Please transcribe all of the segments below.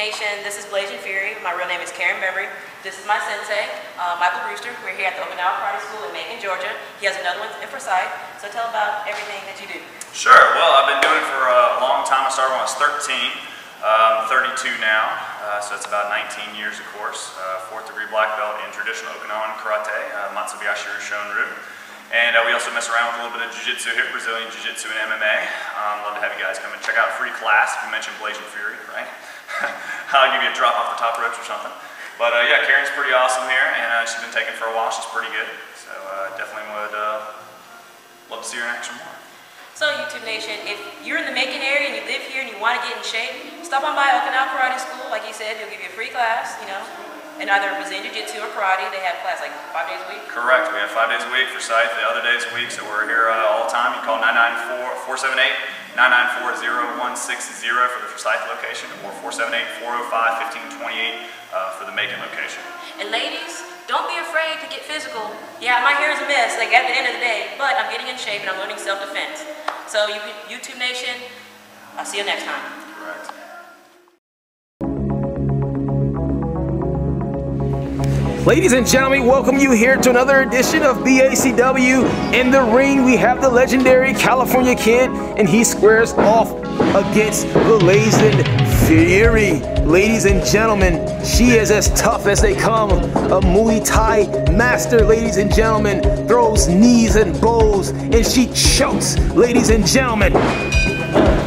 Nation. This is Blasian Fury. My real name is Karen Beverly. This is my sensei, Michael Brewster. We're here at the Okinawa Karate School in Macon, Georgia. He has another one in Forsyth. So tell about everything that you do. Sure. Well, I've been doing it for a long time. I started when I was 13. I'm 32 now, so it's about 19 years, of course. 4th degree black belt in traditional Okinawan karate, MCWA Shonryu. And we also mess around with a little bit of jiu-jitsu here, Brazilian jiu-jitsu and MMA. Love to have you guys come and check out a free class if you mention Blasian Fury, right? I'll give you a drop off the top ropes or something. But yeah, Karen's pretty awesome here, and she's been taking for a while. She's pretty good, so definitely would love to see her in action more. So YouTube Nation, if you're in the Macon area and you live here and you want to get in shape, stop on by Okinawa Karate School. Like he said, he'll give you a free class, you know, in either Brazilian Jiu-Jitsu or karate. They have class like 5 days a week. Correct. We have 5 days a week for Forsyth, the other days a week, so we're here all the time. You call 994-478-994-0160 for the Forsyth location, or 478-405-1528 for the Macon location. And ladies, don't be afraid to get physical. Yeah, my hair is a mess, like at the end of the day, but I'm getting in shape and I'm learning self-defense. So YouTube Nation, I'll see you next time. Correct. Ladies and gentlemen, welcome you here to another edition of BACW. In the ring, we have the legendary California Kid, and he squares off against Blasian Fury. Ladies and gentlemen, she is as tough as they come. A Muay Thai master, ladies and gentlemen, throws knees and bows, and she chokes, ladies and gentlemen.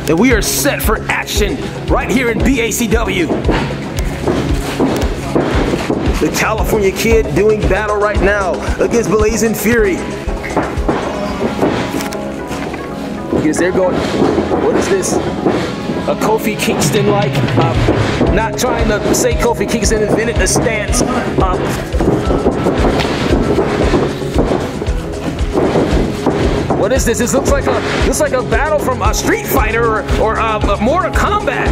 And we are set for action right here in BACW. The California Kid doing battle right now against Blasian Fury. Because they're going, what is this? A Kofi Kingston-like, not trying to say Kofi Kingston invented the stance. What is this? This looks like a battle from a Street Fighter or a Mortal Kombat.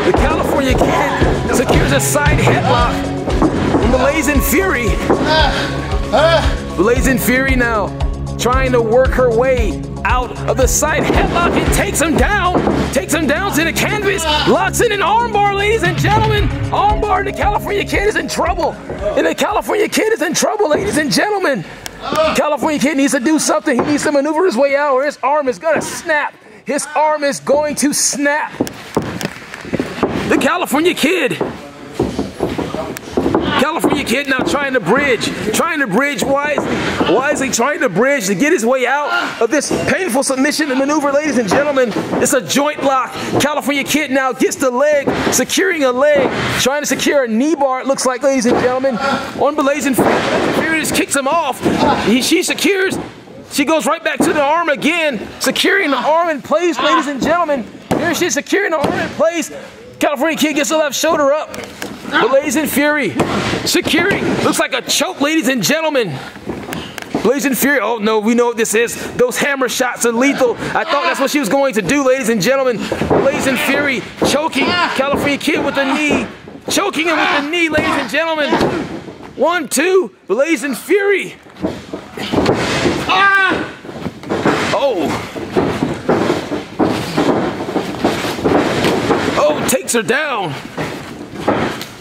The California Kid secures a side headlock from Blasian Fury. Blasian Fury now trying to work her way out of the side headlock and takes him down to the canvas, locks in an armbar, ladies and gentlemen. Armbar, and the California Kid is in trouble. And the California Kid is in trouble, ladies and gentlemen. California Kid needs to do something. He needs to maneuver his way out or his arm is gonna snap. His arm is going to snap. The California Kid now trying to bridge wisely trying to bridge to get his way out of this painful submission and maneuver, ladies and gentlemen. It's a joint lock. California Kid now gets the leg, securing a leg, trying to secure a knee bar, it looks like, ladies and gentlemen, on Blasian Fury. Fury just kicks him off. She secures, she goes right back to the arm again, securing the arm in place, ladies and gentlemen. Here she is securing the arm in place. California Kid gets the left shoulder up. Blasian Fury securing, looks like a choke, ladies and gentlemen. Blasian Fury, oh no, we know what this is. Those hammer shots are lethal. I thought that's what she was going to do, ladies and gentlemen. Blasian Fury choking California Kid with the knee. Choking him with the knee, ladies and gentlemen. 1, 2, Blasian Fury. Oh, takes her down.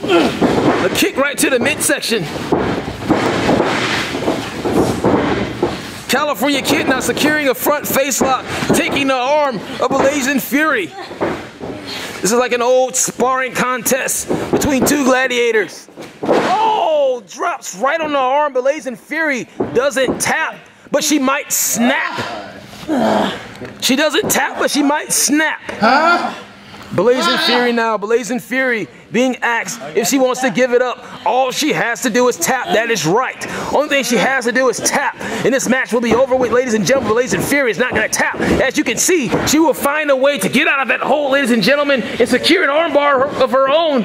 A kick right to the midsection. California Kid now securing a front face lock, taking the arm of Blasian Fury. This is like an old sparring contest between two gladiators. Oh, drops right on the arm. Blasian Fury doesn't tap, but she might snap. She doesn't tap, but she might snap. Blasian Fury now, Blasian Fury being asked if she wants to give it up. All she has to do is tap. That is right. Only thing she has to do is tap. And this match will be over with, ladies and gentlemen. Blasian Fury is not going to tap. As you can see, she will find a way to get out of that hole, ladies and gentlemen, and secure an armbar of her own.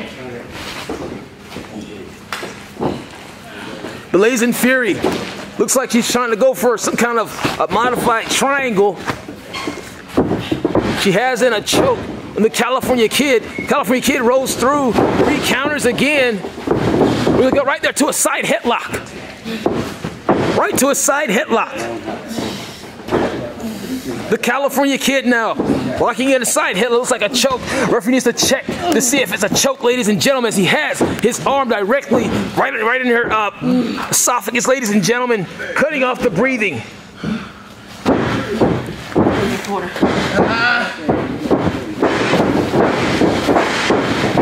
Blasian Fury looks like she's trying to go for some kind of a modified triangle. She has in a choke. And the California Kid rolls through, 3 counters again. We're gonna go right there to a side headlock. right to a side headlock. The California Kid now locking in a side headlock. Looks like a choke. Referee needs to check to see if it's a choke, ladies and gentlemen, as he has his arm directly right in her esophagus, ladies and gentlemen, cutting off the breathing.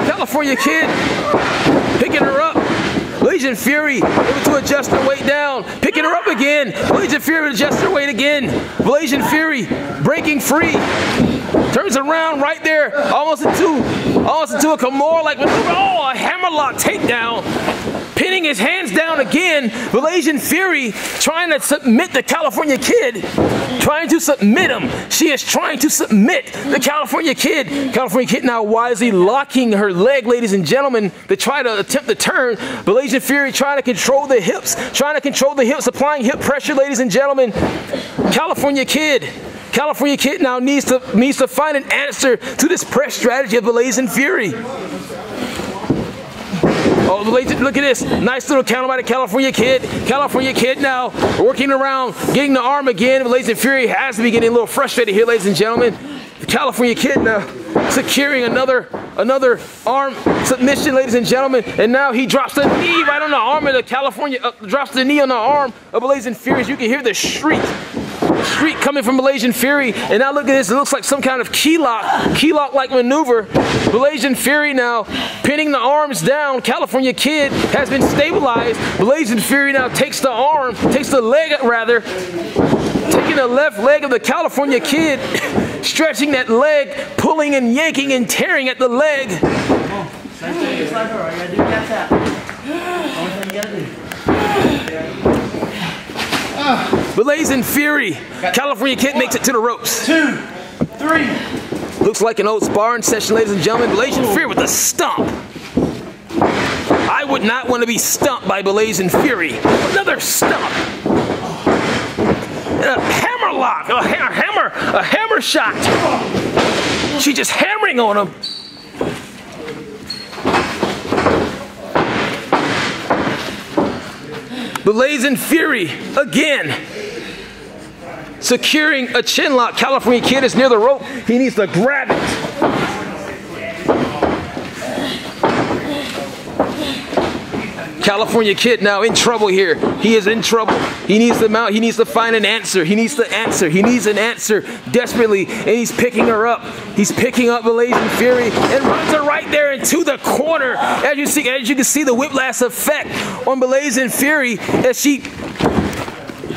California Kid picking her up. Blasian Fury able to adjust her weight down, picking her up again. Blasian Fury adjusts her weight again. Blasian Fury breaking free, turns around right there, almost into a Kimura-like maneuver. Oh, a hammerlock takedown, pinning his hands down again. Blasian Fury trying to submit the California Kid, trying to submit him. She is trying to submit the California Kid. California Kid now wisely locking her leg, ladies and gentlemen, to try to attempt to turn. Blasian Fury trying to control the hips, applying hip pressure, ladies and gentlemen. California Kid now needs to find an answer to this press strategy of Blasian Fury. Oh, look at this. Nice little counter by the California Kid. California Kid now working around, getting the arm again. Blasian Fury has to be getting a little frustrated here, ladies and gentlemen. The California Kid now securing another arm submission, ladies and gentlemen. And now he drops the knee right on the arm of the California, drops the knee on the arm of Blasian Fury. You can hear the shriek coming from Blasian Fury. And now look at this, it looks like some kind of key lock-like maneuver. Blasian Fury now pinning the arms down. California Kid has been stabilized. Blasian Fury now takes the leg rather, taking the left leg of the California Kid, stretching that leg, pulling and yanking and tearing at the leg. Same thing, just like her. All you gotta do is tap. Only thing you gotta do. Blasian Fury. California Kid makes it to the ropes. 2, 3. Looks like an old sparring session, ladies and gentlemen. Blasian Fury with a stomp. I would not want to be stumped by Blasian Fury. Another stomp. And a hammer lock, a hammer shot. She's just hammering on him. Blasian Fury again securing a chin lock. California Kid is near the rope. He needs to grab it. California Kid now in trouble here. He is in trouble. He needs to mount. He needs to find an answer. He needs to answer. He needs an answer desperately, and he's picking her up. He's picking up Blasian Fury and runs her right there into the corner. As you can see the whiplash effect on Blasian Fury as she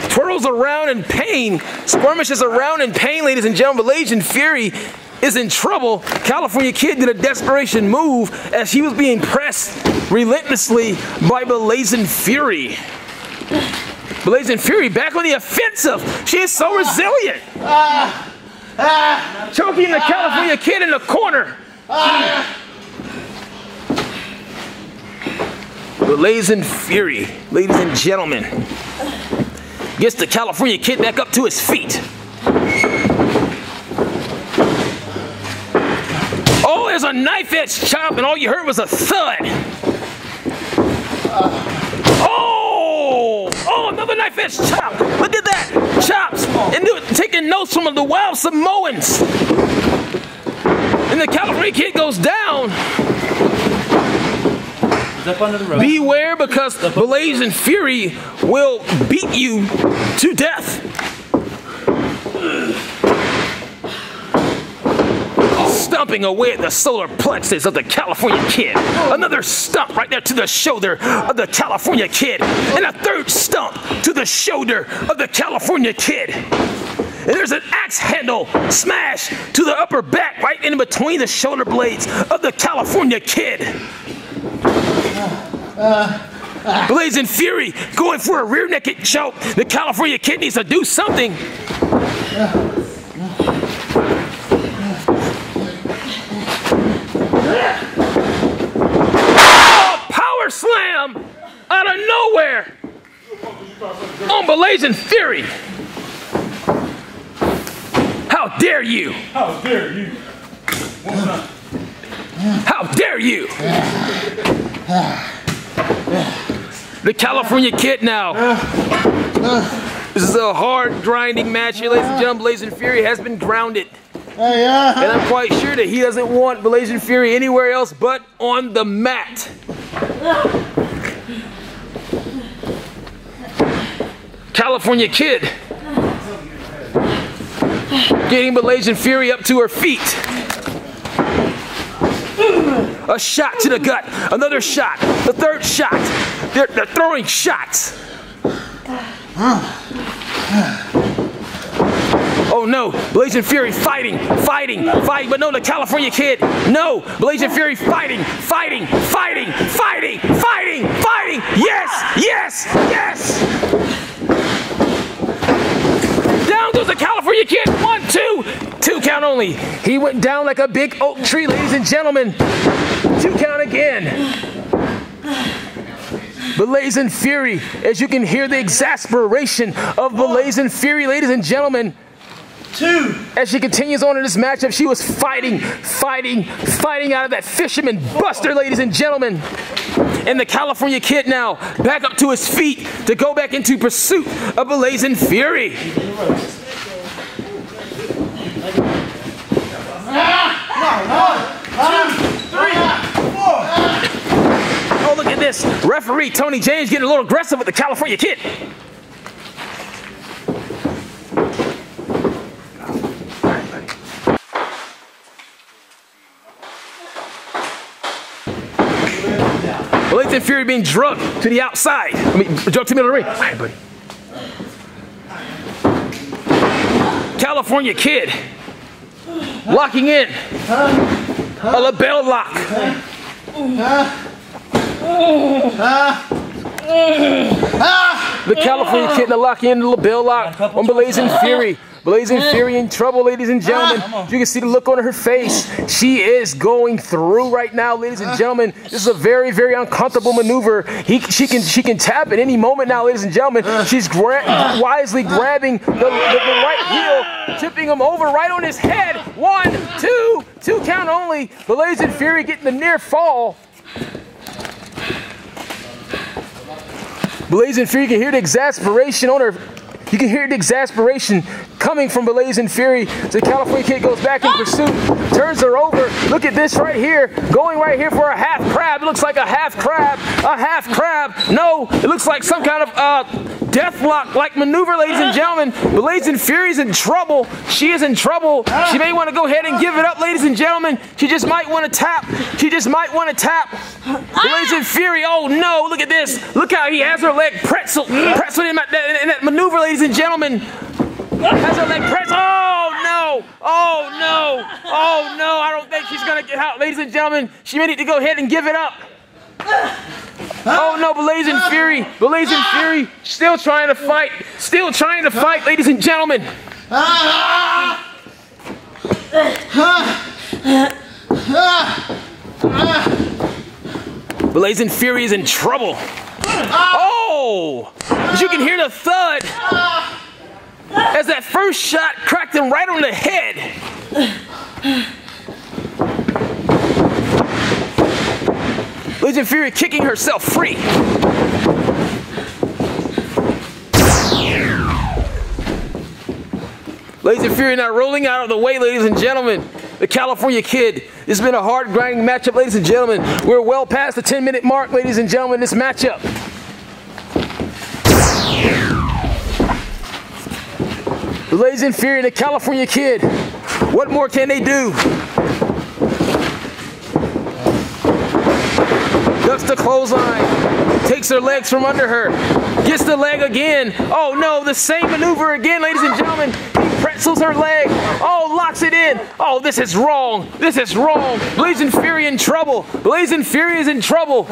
twirls around in pain, skirmishes around in pain, ladies and gentlemen. Blasian Fury is in trouble. California Kid did a desperation move as he was being pressed relentlessly by Blasian Fury. Blasian Fury back on the offensive. She is so resilient. Choking the California Kid in the corner. Blasian Fury, ladies and gentlemen, gets the California Kid back up to his feet. Oh, there's a knife edge chop, and all you heard was a thud. Oh, another knife edge chop. Look at that. Chops. And taking notes from the wild Samoans. And the California Kid goes down. Up under the rope. Beware, because Blasian Fury will beat you to death. Stomping away at the solar plexus of the California Kid. Another stomp right there to the shoulder of the California Kid. And a third stomp to the shoulder of the California Kid. And there's an axe handle smash to the upper back right in between the shoulder blades of the California Kid. Blasian Fury going for a rear naked choke. The California Kid needs to do something. Power slam out of nowhere on Blasian Fury. How dare you? How dare you? How dare you? The California Kid now This is a hard grinding match here, ladies and gentlemen. Blasian Fury has been grounded. Yeah. And I'm quite sure that he doesn't want Blasian Fury anywhere else but on the mat. California Kid getting Blasian Fury up to her feet. A shot to the gut, another shot, the third shot. They're throwing shots. Oh no, Blasian Fury fighting, but no, the California Kid, no, Blasian Fury fighting, yes! Down goes the California Kid, 1, 2 count only. He went down like a big oak tree, ladies and gentlemen. 2 count again. Blasian Fury, as you can hear the exasperation of Blasian Fury, ladies and gentlemen. 2. As she continues on in this matchup, she was fighting out of that fisherman buster, ladies and gentlemen. And the California Kid now back up to his feet to go back into pursuit of Blasian Fury. 1, 2, 3, 4. Oh, look at this. Referee Tony James getting a little aggressive with the California Kid. Blasian Fury being drugged to the outside. Drugged to the middle of the ring. All right, buddy. California Kid locking in. A label lock. The California Kid to lock in the label lock on Blasian Fury. Blasian Fury in trouble, ladies and gentlemen. You can see the look on her face. She is going through right now, ladies and gentlemen. This is a very, very uncomfortable maneuver. She can tap at any moment now, ladies and gentlemen. She's wisely grabbing the right heel, tipping him over right on his head. 1, 2 count only. Blasian Fury getting the near fall. Blasian Fury, you can hear the exasperation on her. You can hear the exasperation coming from Blasian Fury. The California Kid goes back in pursuit, turns her over. Look at this right here, going right here for a half crab. It looks like a half crab, No, it looks like some kind of deathlock-like maneuver, ladies and gentlemen. Blasian Fury's in trouble. She is in trouble. She may want to go ahead and give it up, ladies and gentlemen. She just might want to tap. Blasian Fury, oh no, look at this. Look how he has her leg pretzeled in that maneuver, ladies and gentlemen. Has her leg pressed. Oh no! I don't think she's gonna get out, ladies and gentlemen. She may need to go ahead and give it up. Oh no, Blasian Fury, still trying to fight, ladies and gentlemen. Blasian Fury is in trouble. Oh! As you can hear the thud as that first shot cracked him right on the head. Blasian Fury kicking herself free. Blasian Fury now rolling out of the way, ladies and gentlemen. The California Kid. This has been a hard grinding matchup, ladies and gentlemen. We're well past the 10-minute mark, ladies and gentlemen, this matchup. Blasian Fury and the California Kid. What more can they do? Ducks the clothesline. Takes her legs from under her. Gets the leg again. Oh no, the same maneuver again, ladies and gentlemen. He pretzels her leg. Oh, locks it in. Oh, this is wrong. Blasian Fury in trouble. Blasian Fury is in trouble.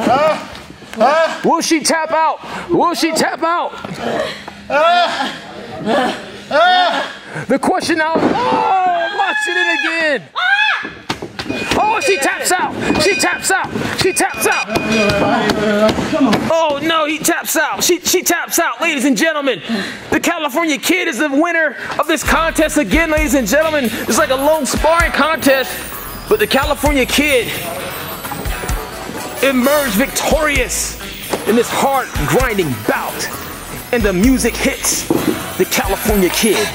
Will she tap out? The question now, locks it in again. Oh, she taps out. Oh no, he taps out. She taps out, ladies and gentlemen. The California Kid is the winner of this contest again, ladies and gentlemen. It's like a lone sparring contest, but the California Kid emerged victorious in this hard grinding bout. and the music hits. The California Kid.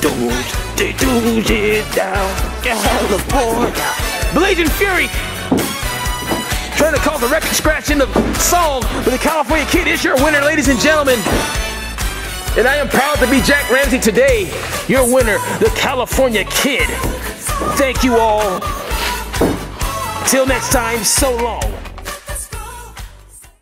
Don't they do it down California. Blasian Fury trying to cause a record scratch in the song, but the California Kid is your winner, ladies and gentlemen. And I am proud to be Jack Ramsey today, your winner, the California Kid. Thank you all. Till next time, so long.